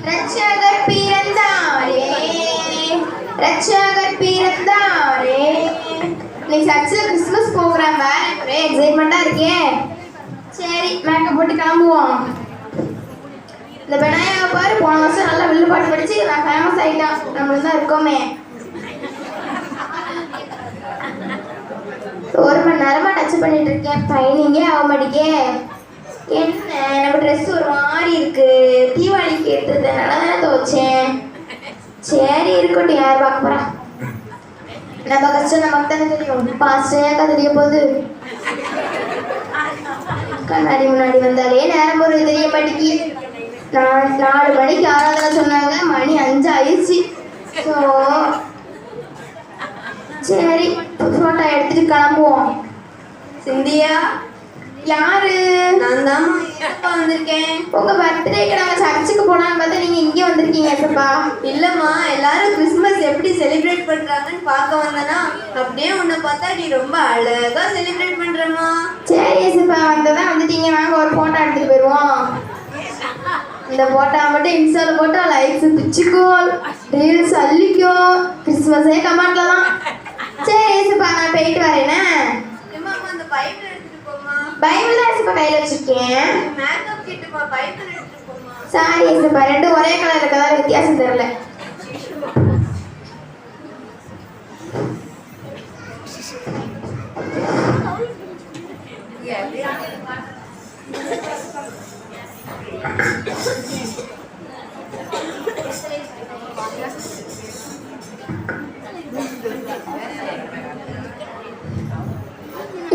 ரட்சகர் பிறந்தாரே, ரட்சகர் பிறந்தாரே. இன்னைக்கு சர்ச்சில் கிறிஸ்மஸ் ப்ரோக்ராம் வேற, ஒரே எக்ஸைட்மெண்ட்டாக இருக்கேன். சரி, மேக்கப் போட்டு கிளம்புவோம். இந்த பெனாயாவை பாரு, போன வருஷம் நல்லா வில்லு பாட்டு படிச்சு நான் ஃபேமஸ் ஆகிட்டான். நம்மளும் தான் இருக்கோமே. ஒரு மணி நேரமாக டச் பண்ணிட்டு இருக்கேன், பயணிங்கே ஆக மாட்டேங்கே. என்ன நம்ம ட்ரெஸ் ஒரு மாதிரி இருக்கு, தீபாவளிக்கு எடுத்தது நல்லா தானே துவைச்சேன். சரி இருக்கட்டும், யார் பார்க்க போறா. நம்ம கஷ்டம் நமக்கு தானே தெரியும். பாஸ்டேக்கா தெரிய போகுது. கண்ணாடி முன்னாடி வந்தாலே நேரம் ஒரு தெரிய மாட்டேங்கி. 4 மணிக்கு ஆராதனை சொன்னாங்க, மணி 5 ஆயிடுச்சு. ஸோ சரி, ஃபோட்டோ எடுத்துட்டு கிளம்புவோம். சிந்தியா? யாரு? நான் தான் வந்திருக்கேன். உங்க பர்த்டேக்கு நாங்கள் சர்ச்சுக்கு போனான்னு பார்த்தா நீங்க இங்கே வந்திருக்கீங்க. ஏசப்பா இல்லம்மா, எல்லாரும் கிறிஸ்மஸ் எப்படி செலிப்ரேட் பண்றாங்கன்னு பார்க்க வந்தனா, அப்படியே உன்னை பார்த்தா நீ ரொம்ப அழகா செலிப்ரேட் பண்றமா. சரி ஏசப்பா, வந்ததான் வந்துட்டீங்க, நாங்க ஒரு போட்டோ எடுத்துட்டு போயிடுவோம். இந்த போட்டோ மட்டும் இன்ஸ்டால போட்டோ லைக்ஸ் பிச்சுக்கோ, ரீல்ஸ் அள்ளிக்கோ, கிறிஸ்மஸே கமெண்ட்ல தான். சரி ஏசப்பா, நான் போயிட்டு வரேனே. அந்த பைபிள் எடுத்துட்டு போமா. பைபிள் தான் ஏசப்பா கையில வச்சிருக்கேன். மேக்கப் கிட்டுமா, பைபிள் எடுத்துட்டு போமா. சாரி ஏசப்பா, ரெண்டும் ஒரே கலர் இருக்கதால வித்தியாசம் தெரியல.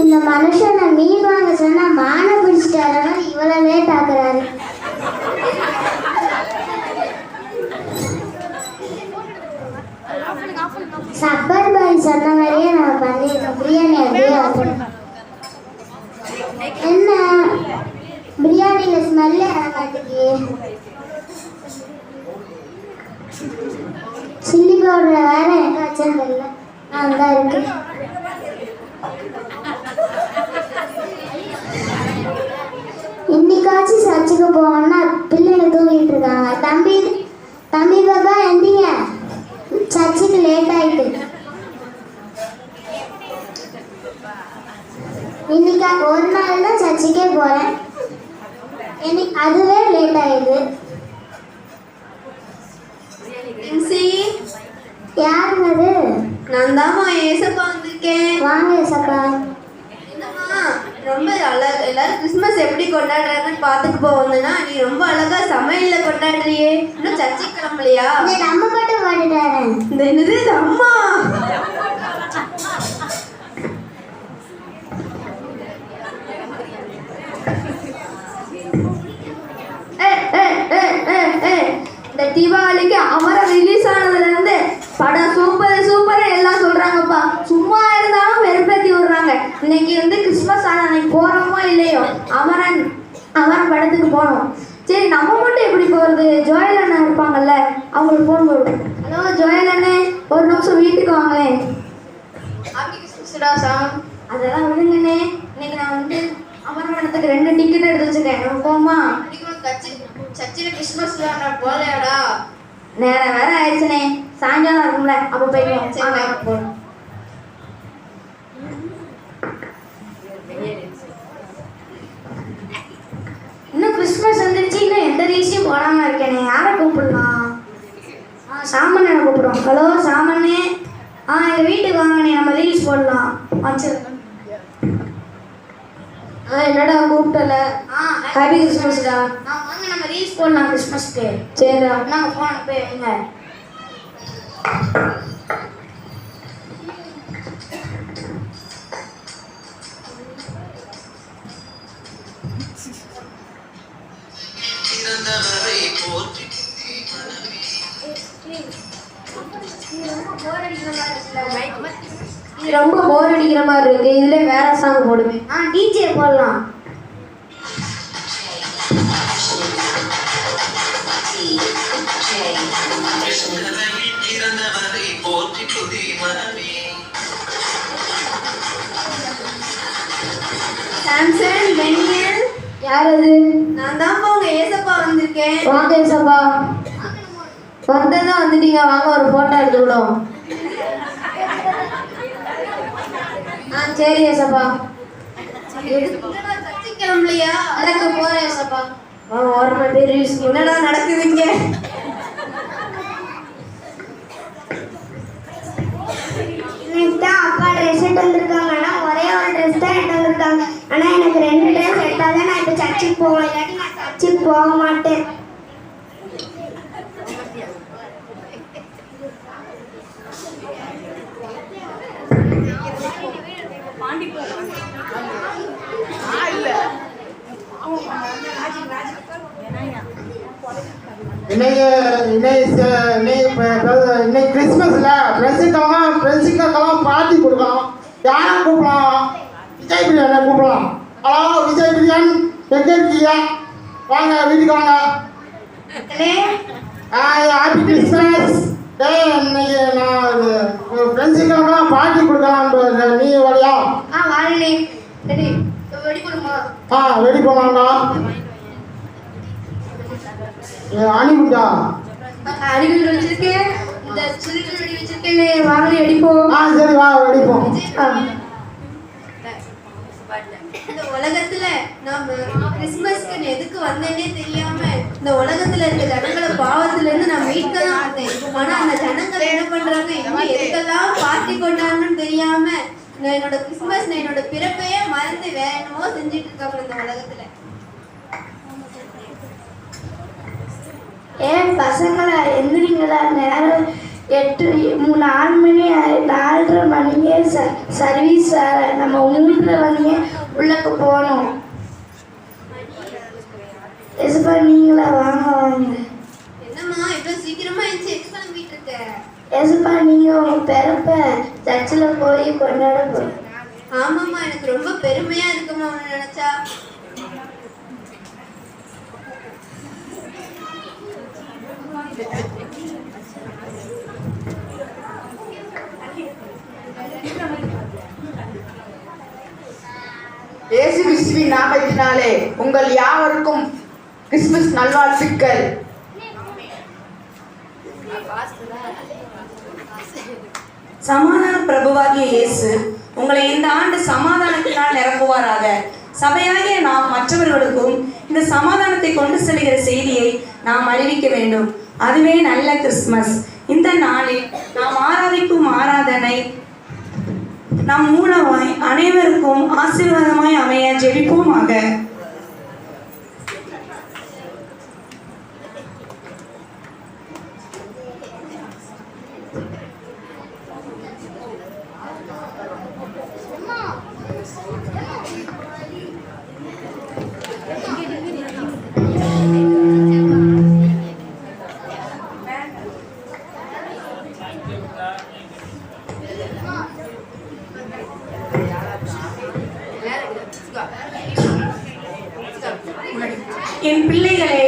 இந்த மனுஷனை மீன் வாங்க சொன்னா மானை பிடிச்சிட்டாரு, இவ்வளவு லேட் ஆகுறாரு. சப்பர் பாய் சொன்ன மாதிரியே நம்ம பண்ணிருக்கோம். பிரியாணி அப்படியே ஆகணும். என்ன பிரியாணியில ஸ்மெல்லே மாட்டேங்குது. சில்லி பவுடர் வேற எங்க வச்சேன்னு தெரியல. நான் தான் இருக்கு. இன்னைக்காச்சும் சர்ச்சுக்கு போவோம்னா பிள்ளைங்க தூங்கிட்டு இருக்காங்க. தம்பி தம்பி பாப்பா எந்திங்க, சர்ச்சுக்கு லேட் ஆயிட்டு. இன்னைக்கு ஒரு நாள் தான் சர்ச்சுக்கே போறேன், இன்னைக்கு அதுவே லேட் ஆயிடுது. யாருங்க அது? நான் தான்மா ஏசப்பா வந்திருக்கேன். வாங்க ஏசப்பா. என்னம்மா ரொம்ப அழகா எல்லாரும் கிறிஸ்மஸ் எப்படி கொண்டாடுறாங்கன்னு பார்த்துட்டு போவதுன்னா, நீ ரொம்ப அழகா சமையல்ல கொண்டாடுறியே. இன்னும் சர்ச்சைக்கு கிளம்பலையா? நம்ம மட்டும் பாட்டுட்டாரு. இந்த என்னது அம்மா? இந்த தீபாவளிக்கு அமரம் ரிலீஸ் ஆனதுல இருந்து படம் சூப்பர் சூப்பர் எல்லாம் சொல்றாங்கப்பா. சும்மா இருந்தாலும் வெறுப்பேத்தி விடுறாங்க. இன்னைக்கு வந்து கிறிஸ்மஸ் ஆன அன்னைக்கு போறோமோ இல்லையோ, அமரன் படத்துக்கு போனோம். சரி, நம்ம மட்டும் எப்படி போறது? ஜோயல் அண்ணா இருப்பாங்கல்ல, அவங்களுக்கு போன் போடுவோம். ஹலோ ஜோயல் அண்ணே, ஒரு நிமிஷம் வீட்டுக்கு வாங்களேன். அதெல்லாம் விடுங்கண்ணே, இன்னைக்கு நான் வந்து அமரன் படத்துக்கு 2 டிக்கெட் எடுத்து வச்சிருக்கேன். நம்ம போமா? சர்ச்சில் கிறிஸ்மஸ் போலையாடா? நேரம் வேற ஆயிடுச்சுனே, சாயங்காலம் இருக்கும்ல, அப்போ போய்க்குவோம். போகணும். இன்னும் கிறிஸ்மஸ் வந்துருச்சு, இன்னும் எந்த ரீல்ஸையும் போடாமல் இருக்கேனே. யாரை கூப்பிடலாம்? சாமண்ணனை கூப்பிடுவோம். ஹலோ சாமண்ணே, எங்கள் வீட்டுக்கு வாங்கண்ணே, நம்ம ரீல்ஸ் போடலாம். வச்சிருக்கேன். என்னடா கூப்பிட்டல? ஹாப்பி கிறிஸ்மஸ்டா. நான் வாங்க, நம்ம ரீல்ஸ் போடலாம் கிறிஸ்மஸ்க்கு. சரிடா, நாங்கள் ஃபோன் போய் வைங்க. இது ரொம்ப போர் அடிக்கிற மாதிரி இருக்கு, இதுல வேற சாங் போடுவேன். டிஜே போடலாம். Samson Daniel. யார் அது? நான் தான் உங்க ஏசப்பா வந்திருக்கேன். வாங்க ஏசப்பா. ஒருத்தர் தான் வந்துட்டீங்க, வாங்க ஒரு போட்டோ எடுத்துக்கிடுவோம். சரி ஏசப்பா. கிளம்பலையா? நடக்க போறேன் ஏசப்பா. ஓரமா பெரிய என்னடா நடக்குதுங்க? இன்னைக்கு தான் அப்பா ட்ரெஸ் எடுத்து வந்திருக்காங்க. ஆனால் ஒரே ஒரு ட்ரெஸ் தான் எடுத்து வந்திருக்காங்க. ஆனால் எனக்கு 2 ட்ரெஸ் எடுத்தால் தான் நான் இப்போ சர்ச்சுக்கு போவேன், இல்லாட்டி நான் சர்ச்சுக்கு போக மாட்டேன். இன்னைக்கு கிறிஸ்மஸ்ல ஃப்ரெண்ட்ஸுக்கெல்லாம் பார்ட்டி கொடுக்கலாம். யாரை கூப்பிடலாம்? விஜய் பிரியாணி கூப்பிடலாம். ஹலோ விஜய் பிரியாணி, எங்கே இருக்கீங்க? வாங்க வீட்டுக்கு வாங்க. Happy Christmas. இன்னைக்கு நான் ஃப்ரெண்ட்ஸுக்கெல்லாம் பார்ட்டி கொடுக்கலாம். நீ வரையா? வாழனே. ரெடி வெடி போடுமா? வெடி போனாங்க. அணிமுண்டா அடிகள் வச்சிருக்கேன், இந்த சிறுகள் வெடி வச்சிருக்கேன். வாங்கி அடிப்போம். சரி வா வெடிப்போம். இந்த உலகத்துல நாம கிறிஸ்மஸ்க்கு எதுக்கு வந்தேன்னே தெரியாம இந்த உலகத்துல இருக்க ஜனங்களை பாவத்துல இருந்து நான் மீட்க தான் வந்தேன். ஆனா அந்த ஜனங்கள் என்ன பண்றாங்க, இன்னும் எதுக்கெல்லாம் பார்ட்டி கொண்டாடணும்னு தெரியாம நான் என்னோட கிறிஸ்மஸ், நான் என்னோட பிறப்பையே மறந்து வேற என்னமோ செஞ்சுட்டு இருக்காங்க இந்த உலகத்துல. பசங்களா எந்திரிங்களா, நேரம் 4 மணி 4:30 மணியே சர்வீஸ் வேறு. நம்ம 3:30 மணியே உள்ளக்க போகணும். எசப்பா நீங்களா வாங்க வாங்க. என்னம்மா இவ்வளவு சீக்கிரமா எந்திரிச்சு எது கிளம்பிட்டு இருக்க? எசப்பா நீங்கள் உங்கள் பிறப்ப சர்ச்சில் போய் கொண்டாட போகிறோம். ஆமாம்மா, எனக்கு ரொம்ப பெருமையா இருக்குமா அவனை நினைச்சா. இயேசு கிறிஸ்துவின் நாமத்தினாலே உங்கள் யாவருக்கும் கிறிஸ்துமஸ் நல்வாழ்த்துக்கள். சமாதான பிரபுவாகிய இயேசு உங்களை இந்த ஆண்டு சமாதானத்தினால் நிரப்புவாராக. சபையாகிய நாம் மற்றவர்களுக்கும் இந்த சமாதானத்தை கொண்டு செல்கிற செய்தியை நாம் அறிவிக்க வேண்டும். அதுவே நல்ல கிறிஸ்துமஸ். இந்த நாளில் நாம் ஆராதிக்கும் ஆராதனை நம் மூலமாய் அனைவருக்கும் ஆசீர்வாதமாய் அமைய ஜெபிப்போமாக. என் பிள்ளைகளே,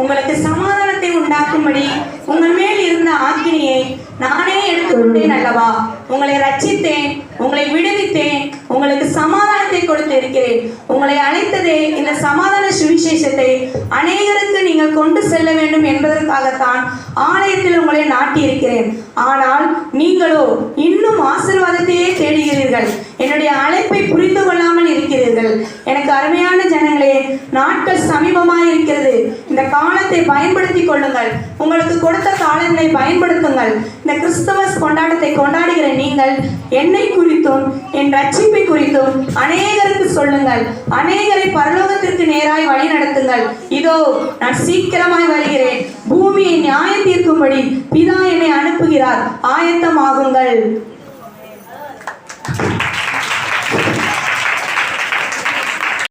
உங்களுக்கு சமாதானத்தை உண்டாக்கும்படி உங்கள் மேல் இருந்த ஆக்கினியை நானே எடுத்துக்கொண்டேன் அல்லவா? உங்களை ரட்சித்தேன், உங்களை விடுவித்தேன், உங்களுக்கு சமாதானத்தை கொடுத்து இருக்கிறேன். உங்களை அழைத்ததே இந்த சமாதான சுவிசேஷத்தை அநேகருக்கு நீங்கள் கொண்டு செல்ல வேண்டும் என்பதற்காகத்தான் ஆலயத்தில் உங்களை நாட்டி இருக்கிறேன். ஆனால் நீங்களோ இன்னும் ஆசீர்வாதத்தையே தேடுகிறீர்கள். என்னுடைய அழைப்பை புரிந்து கொள்ளாமல் இருக்கிறீர்கள். எனக்கு அருமையான ஜனங்களே, நாட்கள் சமீபமாக இருக்கிறது. இந்த காலத்தை பயன்படுத்தி கொள்ளுங்கள். உங்களுக்கு கொடுத்த காலங்களை பயன்படுத்துங்கள். இந்த கிறிஸ்துமஸ் கொண்டாட்டத்தை கொண்டாடுகிற நீங்கள் என்னை குறித்தும் என் ரட்சிப்பை குறித்தும் அநேகருக்கு சொல்லுங்கள். அநேகரை பரலோகத்திற்கு நேராய் வழி நடத்துங்கள். இதோ நான் சீக்கிரமாய் வருகிறேன். பூமியை நியாயம் தீர்க்கும்படி பிதா என்னை அனுப்புகிறார். ஆயத்தமாகுங்கள்.